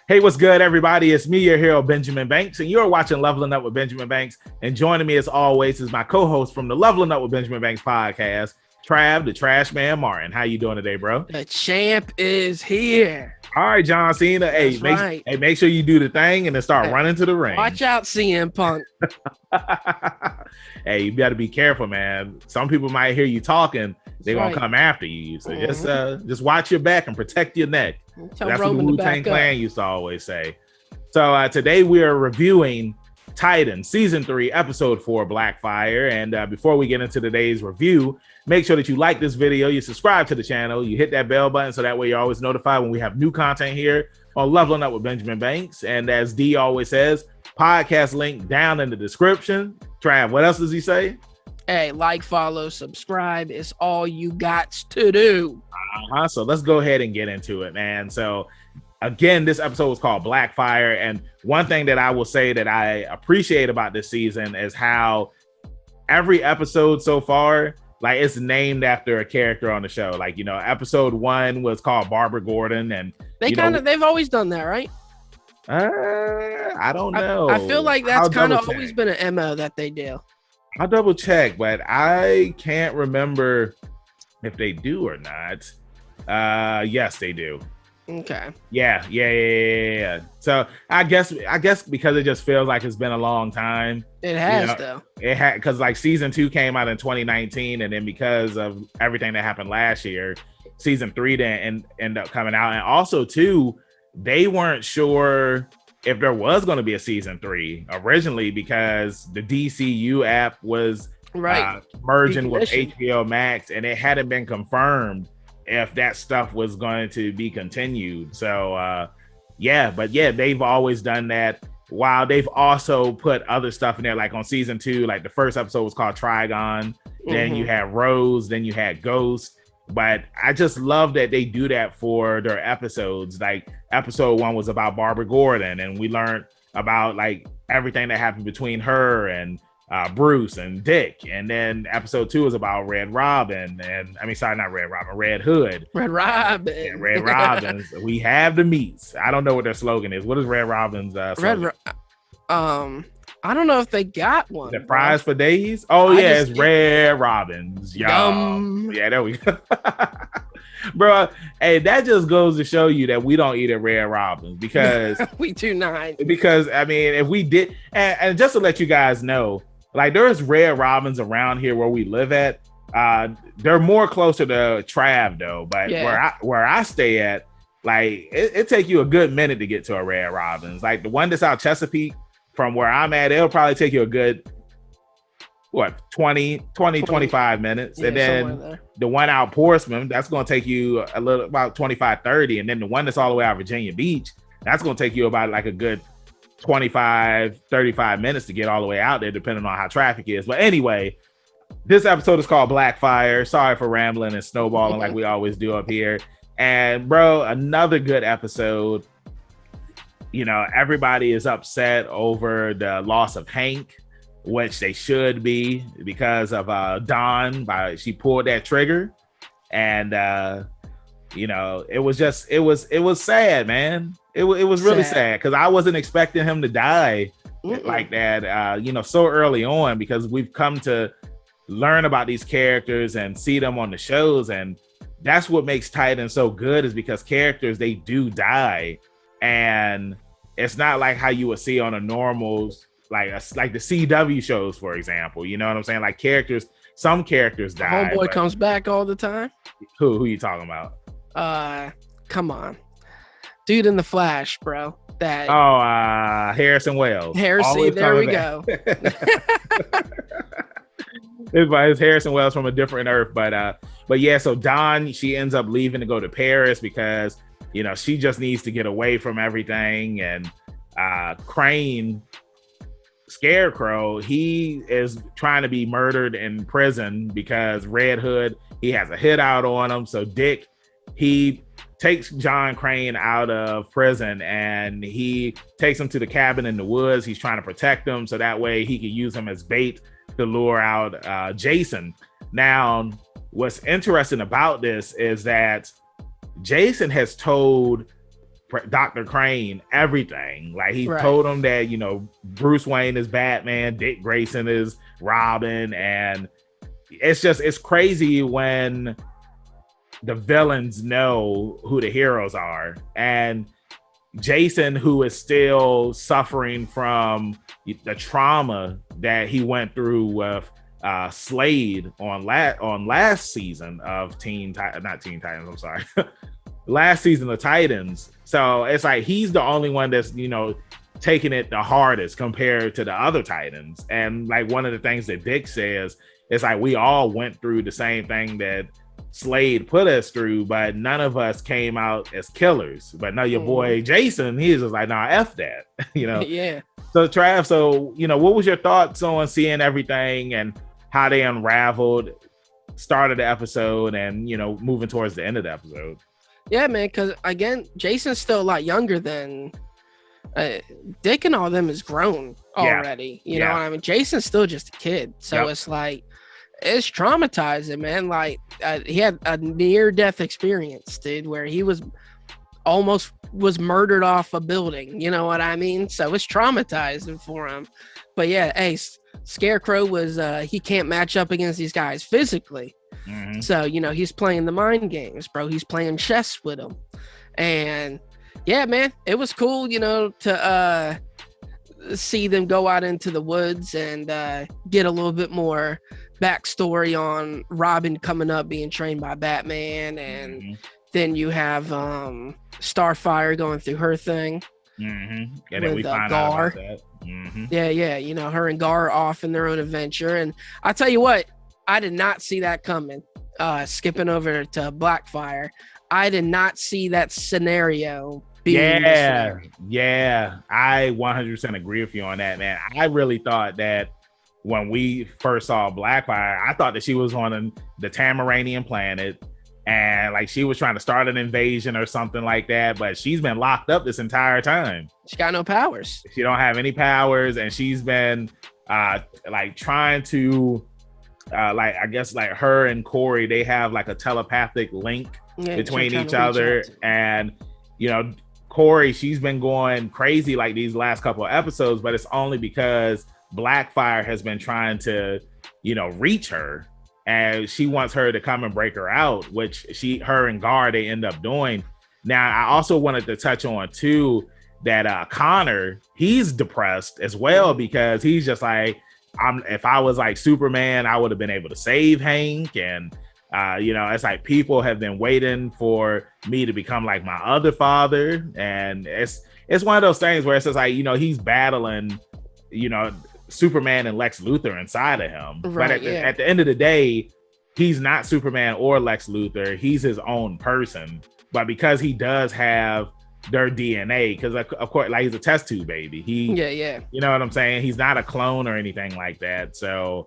Hey, what's good, everybody? It's me, your hero, Benjamin Banks, and you're watching Leveling Up with Benjamin Banks. And joining me, as always, is my co-host from the Leveling Up with Benjamin Banks podcast, Trav, the Trash Man Martin. How you doing today, bro? The champ is here. All right, John Cena. Hey, make sure you do the thing and then start running to the ring. Watch out, CM Punk. Hey, you got to be careful, man. Some people might hear you talking. They're going to come after you. So just watch your back and protect your neck. That's what the Wu-Tang Clan used to always say. So today we are reviewing Titan Season 3, Episode 4, Blackfire. And before we get into today's review, make sure that you like this video, you subscribe to the channel, you hit that bell button so that way you're always notified when we have new content here on Leveling Up with Benjamin Banks. And as D always says, podcast link down in the description. Trav, what else does he say? Hey, like, follow, subscribe. It's all you got to do. So let's go ahead and get into it, man. So again, this episode was called Blackfire. And one thing that I will say that I appreciate about this season is how every episode so far, like, it's named after a character on the show. Like, you know, episode 1 was called Barbara Gordon, and they've always done that, right? I don't know. I feel like that's kind of always been an MO that they do. I'll double check, but I can't remember if they do or not. Yes, they do. Okay. Yeah. So I guess because it just feels like it's been a long time. It has, though. It had, because like season 2 came out in 2019, and then because of everything that happened last year, season 3 didn't end up coming out. And also too, they weren't sure if there was going to be a season 3 originally, because the DCU app was merging with HBO Max, and it hadn't been confirmed if that stuff was going to be continued. So they've always done that. While they've also put other stuff in there, like on season 2, like the first episode was called Trigon, then you had Rose, then you had Ghost. But I just love that they do that for their episodes. Like episode 1 was about Barbara Gordon, and we learned about like everything that happened between her and Bruce and Dick. And then episode 2 was about Red Robin, and not Red Robin, Red Hood. Red Robin. Yeah, Red Robin. We have the meats. I don't know what their slogan is. What is Red Robin's slogan? I don't know if they got one. The prize for days? Oh, yeah, it's Red Robins. Y'all. Yeah, there we go. Bro, hey, that just goes to show you that we don't eat at Red Robins, because we do not. Because I mean, if we did, and just to let you guys know, like there's Red Robins around here where we live at. They're more closer to Trav though, but where I stay at, like it take you a good minute to get to a Red Robins. Like the one that's out Chesapeake, from where I'm at, it'll probably take you a good 20 25 minutes. And then the one out Portsmouth, that's going to take you about 25 30. And then the one that's all the way out Virginia Beach, that's going to take you about like a good 25 35 minutes to get all the way out there, depending on how traffic is. But anyway, this episode is called Blackfire. Sorry for rambling and snowballing like we always do up here. And bro, another good episode. You know, everybody is upset over the loss of Hank, which they should be, because of Dawn. She pulled that trigger, and you know, it was sad, man. It was really sad, because I wasn't expecting him to die like that. You know, so early on, because we've come to learn about these characters and see them on the shows, and that's what makes Titan so good, is because characters, they do die. And it's not like how you would see on a normals, like the CW shows, for example. You know what I'm saying? Like some characters die. Homeboy comes back all the time. Who you talking about? Come on, dude in the Flash, bro. Harrison Wells. There we go. It's Harrison Wells from a different Earth, but yeah. So Dawn, she ends up leaving to go to Paris because, you know, she just needs to get away from everything. And Crane, Scarecrow, he is trying to be murdered in prison because Red Hood, he has a hit out on him. So Dick, he takes John Crane out of prison, and he takes him to the cabin in the woods. He's trying to protect him so that way he can use him as bait to lure out Jason. Now, what's interesting about this is that Jason has told Dr. Crane everything. Like he Right. told him that, you know, Bruce Wayne is Batman, Dick Grayson is Robin, and it's crazy when the villains know who the heroes are. And Jason, who is still suffering from the trauma that he went through with Slade on last season of not Teen Titans, I'm sorry. Last season of Titans. So it's like he's the only one that's, you know, taking it the hardest compared to the other Titans. And like one of the things that Dick says, it's like we all went through the same thing that Slade put us through, but none of us came out as killers. But now your boy Jason, he's just like, nah, F that. You know? Yeah. So Trav, so, you know, what was your thoughts on seeing everything and how they unraveled, started the episode and, you know, moving towards the end of the episode? Yeah, man, because again, Jason's still a lot younger than Dick, and all them is grown already. You know what I mean? Jason's still just a kid. So it's like, it's traumatizing, man. Like he had a near-death experience, dude, where he was murdered off a building. You know what I mean? So it's traumatizing for him. But yeah, hey, Scarecrow was he can't match up against these guys physically. Mm-hmm. So, you know, he's playing the mind games, bro. He's playing chess with them. And yeah, man, it was cool, you know, to see them go out into the woods and get a little bit more backstory on Robin coming up, being trained by Batman. And then you have Starfire going through her thing. And then we find out about that. Yeah, you know, her and Gar off in their own adventure. And I tell you what, I did not see that coming. Skipping over to Blackfire, I did not see that scenario being Yeah, I 100% agree with you on that, man. I really thought that when we first saw Blackfire, I thought that she was on the Tamaranian planet and like she was trying to start an invasion or something like that, but she's been locked up this entire time. She got no powers. She don't have any powers, and she's been like trying to like, I guess like her and Corey, they have like a telepathic link between each other. And, you know, Corey, she's been going crazy like these last couple of episodes, but it's only because Blackfire has been trying to, you know, reach her, and she wants her to come and break her out, which her and Gar, they end up doing. Now, I also wanted to touch on too that Connor, he's depressed as well, because he's just like, if I was like Superman, I would have been able to save Hank. And, you know, it's like people have been waiting for me to become like my other father. And it's one of those things where it's just like, you know, he's battling, you know, Superman and Lex Luthor inside of him. Right, but at the end of the day, he's not Superman or Lex Luthor. He's his own person. But because he does have their DNA, because of course, like, he's a test tube baby. You know what I'm saying? He's not a clone or anything like that. So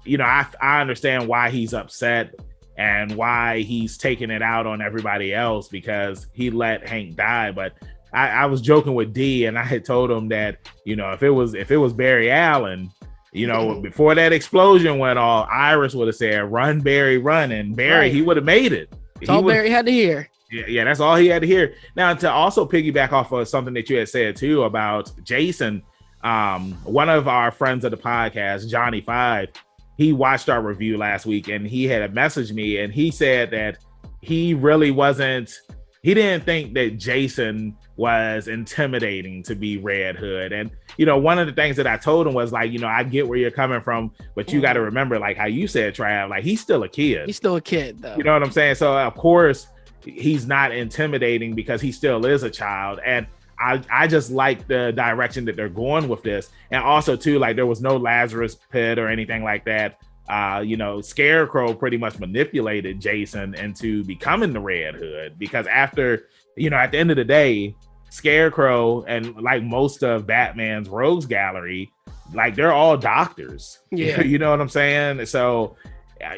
you know, I understand why he's upset and why he's taking it out on everybody else, because he let Hank die. But I was joking with D, and I had told him that, you know, if it was Barry Allen, you know, before that explosion went off, Iris would have said, "Run, Barry, run," and Barry, he would have made it. That's all Barry had to hear. Yeah, that's all he had to hear. Now, to also piggyback off of something that you had said too about Jason, one of our friends of the podcast, Johnny 5, he watched our review last week, and he had messaged me, and he said that he didn't think that Jason was intimidating to be Red Hood. And, you know, one of the things that I told him was like, you know, I get where you're coming from, but you got to remember, like how you said, Trav, like he's still a kid. He's still a kid, though. You know what I'm saying? So, of course, he's not intimidating because he still is a child. And I just like the direction that they're going with this. And also too, like, there was no Lazarus pit or anything like that. You know, Scarecrow pretty much manipulated Jason into becoming the Red Hood, because after, you know, at the end of the day, Scarecrow and like most of Batman's rogues gallery, like they're all doctors. Yeah. You know what I'm saying? So,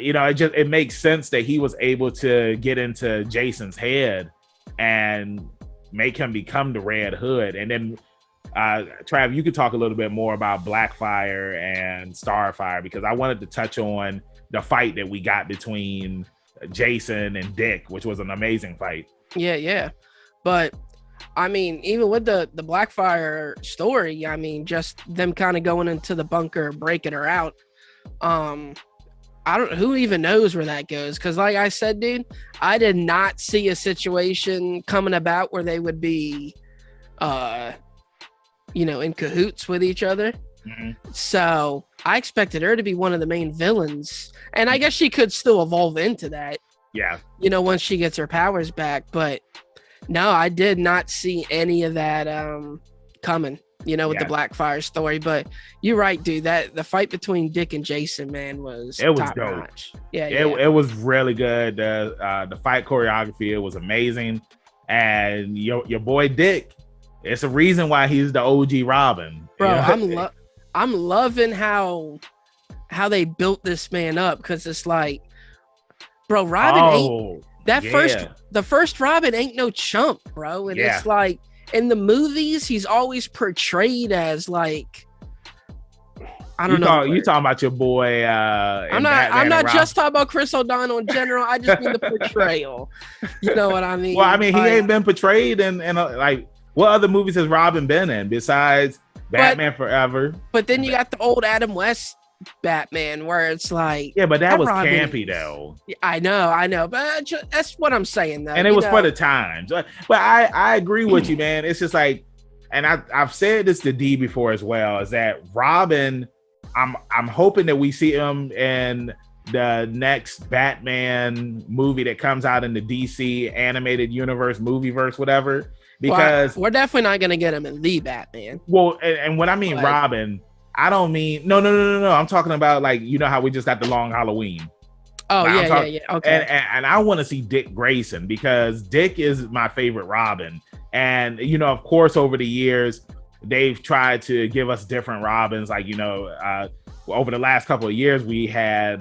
you know, it makes sense that he was able to get into Jason's head and make him become the Red Hood. And then Trav, you could talk a little bit more about Blackfire and Starfire, because I wanted to touch on the fight that we got between Jason and Dick, which was an amazing fight. Yeah. But I mean, even with the Blackfire story, I mean, just them kind of going into the bunker, breaking her out. Who even knows where that goes? Because like I said, dude, I did not see a situation coming about where they would be, in cahoots with each other. Mm-hmm. So I expected her to be one of the main villains. And I guess she could still evolve into that. Yeah. Once she gets her powers back. But no, I did not see any of that coming. With the Blackfire story. But you're right, dude. That the fight between Dick and Jason, man, was top dope. Notch. Yeah, it was really good. The fight choreography, it was amazing. And your boy Dick, it's a reason why he's the OG Robin. Bro, I'm loving how they built this man up, because it's like, bro, Robin ain't the first Robin ain't no chump, bro. And it's like, in the movies, he's always portrayed as like, I don't know. You talking about your boy? I'm not just talking about Chris O'Donnell in general. I just mean the portrayal. You know what I mean? Well, I mean, he ain't been portrayed in like, what other movies has Robin been in besides Batman Forever? But then you got the old Adam West Batman, where it's like, but that was campy though. I know, but that's what I'm saying though. And it was for the times. But I agree with you, man. It's just like, and I've said this to D before as well, is that Robin, I'm hoping that we see him in the next Batman movie that comes out in the DC animated universe, movieverse, whatever. Because we're definitely not gonna get him in the Batman. Well, and when I mean Robin, I don't mean no. I'm talking about, like, how we just got the Long Halloween. Oh, yeah. Okay. And I want to see Dick Grayson, because Dick is my favorite Robin. And of course, over the years, they've tried to give us different Robins. Like, over the last couple of years, we had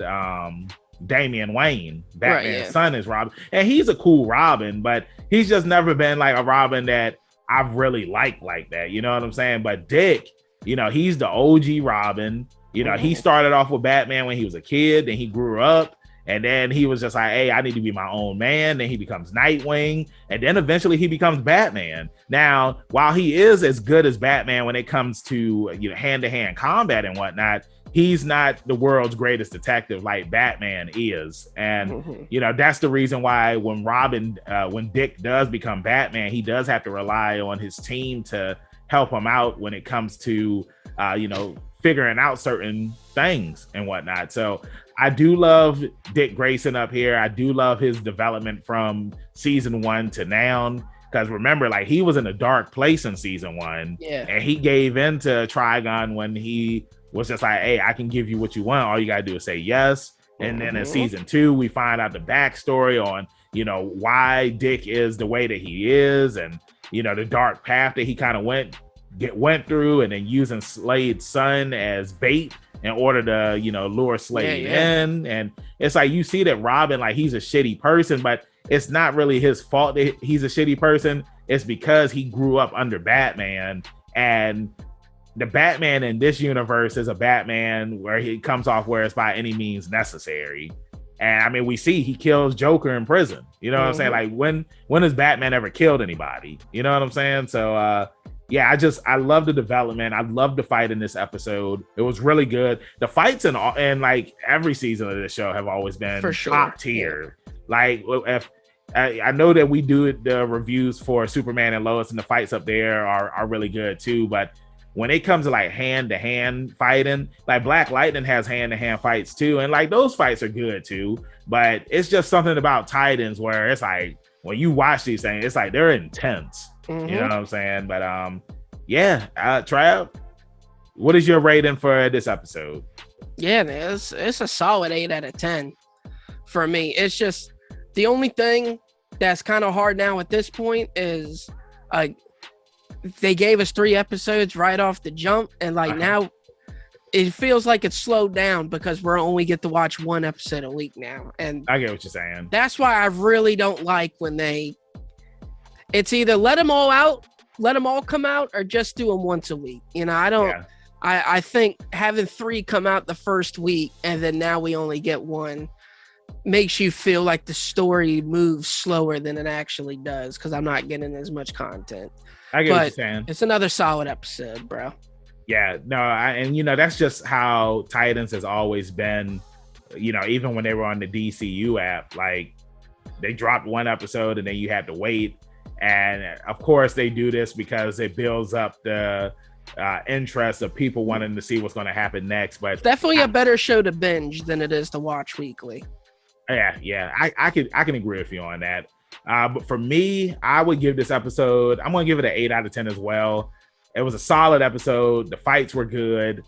Damian Wayne, Batman's son, is Robin, and he's a cool Robin, but he's just never been like a Robin that I've really liked like that. You know what I'm saying? But Dick, he's the OG Robin. He started off with Batman when he was a kid, and he grew up, and then he was just like, hey, I need to be my own man. Then he becomes Nightwing, and then eventually he becomes Batman. Now, while he is as good as Batman when it comes to hand-to-hand combat and whatnot, he's not the world's greatest detective like Batman is. And that's the reason why when Dick does become Batman, he does have to rely on his team to help him out when it comes to figuring out certain things and whatnot. So I do love Dick Grayson up here. I do love his development from season 1 to now, because remember, like, he was in a dark place in season 1, and he gave in to Trigon when he was just like, hey, I can give you what you want, all you gotta do is say yes. And then in season 2, we find out the backstory on why Dick is the way that he is, and the dark path that he kind of went through, and then using Slade's son as bait in order to lure Slade in. And it's like, you see that Robin, like, he's a shitty person, but it's not really his fault that he's a shitty person. It's because he grew up under Batman, and the Batman in this universe is a Batman where he comes off where it's by any means necessary. And I mean, we see he kills Joker in prison. You know what I'm saying? Like, when has Batman ever killed anybody? You know what I'm saying? So I love the development. I love the fight in this episode. It was really good. The fights in like every season of this show have always been for sure top tier. Yeah. Like, if I know that we do the reviews for Superman and Lois, and the fights up there are really good too. But when it comes to like hand-to-hand fighting, like Black Lightning has hand-to-hand fights too, and like those fights are good too. But it's just something about Titans where it's like, when you watch these things, it's like they're intense. You know what I'm saying? But Trav, what is your rating for this episode? Yeah, man, it's a solid 8 out of 10 for me. It's just the only thing that's kind of hard now at this point is they gave us 3 episodes right off the jump, and like now it feels like it's slowed down because we're only get to watch 1 episode a week now. And I get what you're saying. That's why I really don't like when it's either let them all come out, or just do them once a week. I think having 3 come out the first week and then now we only get 1, makes you feel like the story moves slower than it actually does because I'm not getting as much content. I get what you're saying. It's another solid episode, bro. Yeah, no, and that's just how Titans has always been. Even when they were on the DCU app, like they dropped one episode and then you had to wait. And of course, they do this because it builds up the interest of people wanting to see what's going to happen next. But it's definitely a better show to binge than it is to watch weekly. Yeah, I can agree with you on that. But for me, I would give this episode, I'm going to give it an 8 out of 10 as well. It was a solid episode. The fights were good.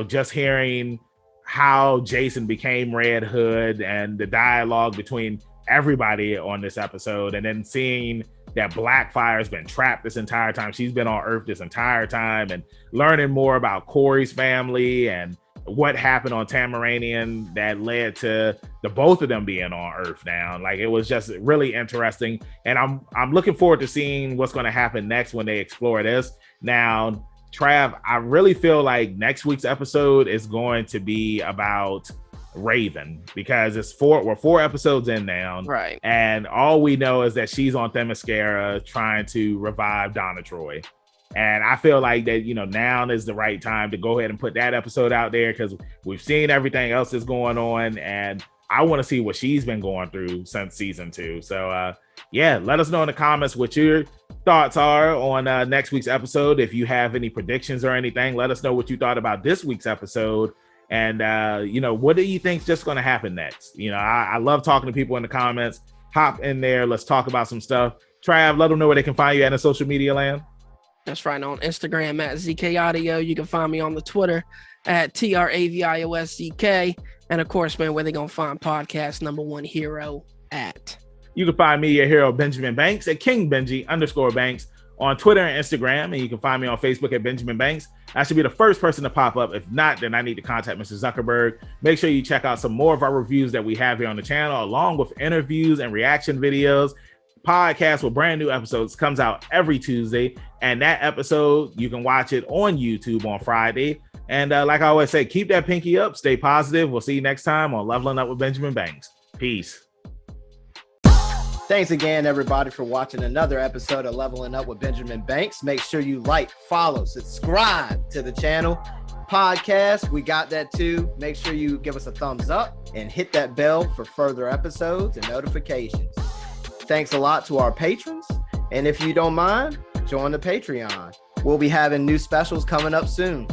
Just hearing how Jason became Red Hood and the dialogue between everybody on this episode, and then seeing that Blackfire's been trapped this entire time. She's been on Earth this entire time, and learning more about Corey's family and what happened on Tamaranian that led to the both of them being on Earth now. Like, it was just really interesting, and I'm looking forward to seeing what's going to happen next when they explore this. Now, Trav, I really feel like next week's episode is going to be about Raven, because we're 4 episodes in now, right? And all we know is that she's on Themyscira trying to revive Donna Troy. And I feel like that, now is the right time to go ahead and put that episode out there, because we've seen everything else that's going on, and I want to see what she's been going through since season 2. So, let us know in the comments what your thoughts are on next week's episode. If you have any predictions or anything, let us know what you thought about this week's episode. And, what do you think is just going to happen next? I love talking to people in the comments. Hop in there. Let's talk about some stuff. Trav, let them know where they can find you at in social media land. That's right. On Instagram at ZK Audio. You can find me on the Twitter at TRAVIOSZK. And of course, man, where they going to find podcast #1 hero at? You can find me, your hero, Benjamin Banks, at KingBenji_Banks on Twitter and Instagram. And you can find me on Facebook at Benjamin Banks. I should be the first person to pop up. If not, then I need to contact Mr. Zuckerberg. Make sure you check out some more of our reviews that we have here on the channel, along with interviews and reaction videos. Podcast with brand new episodes comes out every Tuesday. And that episode, you can watch it on YouTube on Friday. And like I always say, keep that pinky up. Stay positive. We'll see you next time on Leveling Up with Benjamin Banks. Peace. Thanks again, everybody, for watching another episode of Leveling Up with Benjamin Banks. Make sure you like, follow, subscribe to the channel. Podcast, we got that too. Make sure you give us a thumbs up and hit that bell for further episodes and notifications. Thanks a lot to our patrons. And if you don't mind, join the Patreon. We'll be having new specials coming up soon.